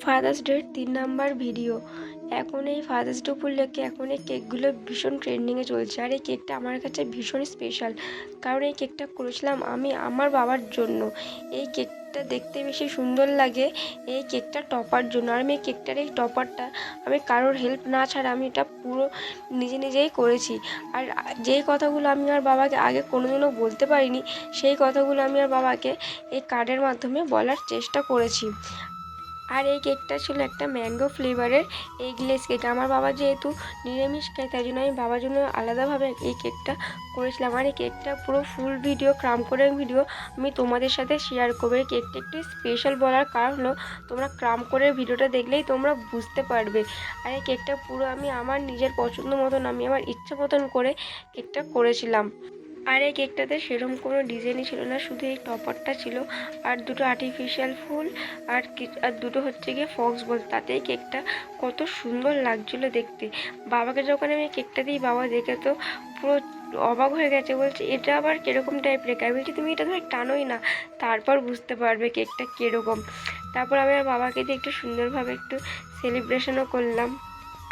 Father's ডের 3 number video. এখন এই ফাদার্স ডে উপলক্ষে এখন এই কেকগুলো ভীষণ ট্রেন্ডিংয়ে চলছে। আর এই কেকটা আমার কাছে ভীষণ স্পেশাল, কারণ এই কেকটা করেছিলাম আমি আমার বাবার জন্য। এই কেকটা দেখতে বেশি সুন্দর লাগে এই কেকটা টপার জন্য। আর আমি এই কেকটার এই টপারটা আমি কারোর হেল্প না ছাড়া আমি এটা পুরো নিজেই করেছি। আর যেই কথাগুলো আমি আর বাবাকে আগে কোনোদিনও বলতে পারিনি, সেই কথাগুলো আমি আর বাবাকে এই কার্ডের মাধ্যমে বলার চেষ্টা করেছি। আর এই কেকটা ছিল একটা ম্যাঙ্গো ফ্লেভারের এগলেস কেক। আমার বাবা যেহেতু নিরামিষ খায়, তাই জন্য আমি বাবার জন্য আলাদাভাবে এই কেকটা করেছিলাম। আর এই কেকটা পুরো ফুল ভিডিও, ক্রাম কোরের ভিডিও আমি তোমাদের সাথে শেয়ার করবো। এই কেকটা একটু স্পেশাল বলার কারণ হলো তোমরা ক্রাম কোরের ভিডিওটা দেখলেই তোমরা বুঝতে পারবে। আর এই কেকটা পুরো আমি আমার নিজের পছন্দ মতন, আমি আমার ইচ্ছা মতন করে কেকটা করেছিলাম। আর এই কেকটাতে সেরকম কোনো ডিজাইনই ছিল না, শুধু এই টপারটা ছিল আর দুটো আর্টিফিশিয়াল ফুল আর দুটো হচ্ছে গিয়ে ফক্স বল। তাতেই কেকটা কত সুন্দর লাগছিলো দেখতে। বাবাকে যখন আমি কেকটা দিই, বাবা দেখে তো পুরো অবাক হয়ে গেছে, বলছে এটা আবার কীরকম টাইপের কেক। আমি বলছি তুমি এটা ধরে টানোই না, তারপর বুঝতে পারবে কেকটা কীরকম। তারপর আমি আর বাবাকে দিয়ে একটু সুন্দরভাবে একটু সেলিব্রেশনও করলাম।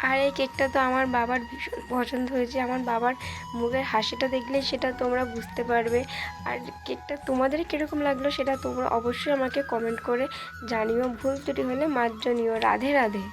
আর এই কেকটা তো আমার বাবার ভীষণ পছন্দ হয়েছে। আমার বাবার মুখের হাসিটা দেখলেই সেটা তোমরা বুঝতে পারবে। আর কেকটা তোমাদের কীরকম লাগলো সেটা তোমরা অবশ্যই আমাকে কমেন্ট করে জানিও। ভুল ত্রুটি হলে মার্জনীয়। রাধে রাধে।